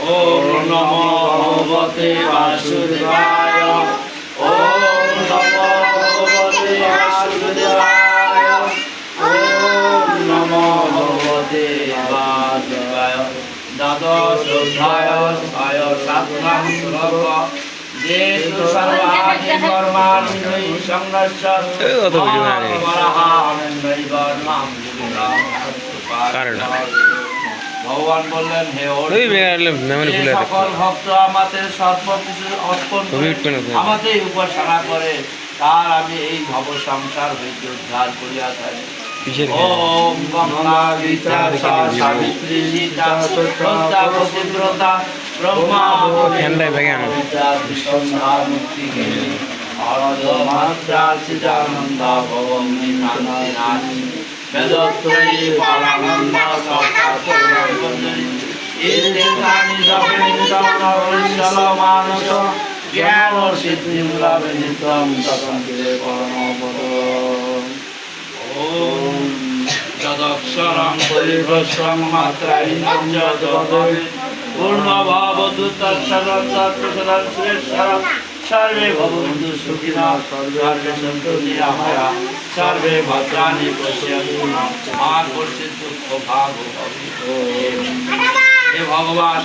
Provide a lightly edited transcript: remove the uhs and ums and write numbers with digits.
ওম নমো ভগবতে বাসুদেবায়। ওম নমো ভগবতে বাসুদেবায়। ওম নমো ভগবতে বাসুদেবায়। দ্বাদশ অধ্যায় ছয় সাতম শ্লোক। যেতু সর্বাণি কর্মাণি ময়ি সংযস্য মহাবরাহানন্दैव নাম ভগবান বললেন, হে অর্জুন, সকল ভক্ত আমাদের সর্বকিছু অর্পণ করে আমাদের উপাসনা করে, তার আমি এই ভব সংসার হইতে উদ্ধার করিয়া থাকি। ওম গঙ্গা গীতা সাবিত্রী সীতা সত্যা পতিব্রতা ব্রহ্মা মুক্তি মাত্রা চিদানন্দা ভগবন্তি শান্তি নাশী বেদত্রয়ী পরানন্দ মানস জ্ঞান সিদ্ধি লাভে নিত্যম তন্ত্রে পরমপদ। ওম যদক্ষরং পরিভ্রষ্টং মাত্রাহীনং যদ্ভবেৎ পূর্ণভাবতু তৎসদং শ্রেষ্ঠং। সর্বে ভবন্তু সুখিনঃ সর্বে সন্তু নিরাময়াঃ সর্বে ভদ্রাণি পশ্যন্তু মা কর্ষিৎ দুঃখ ভাগ ভবেৎ। হে ভগবান,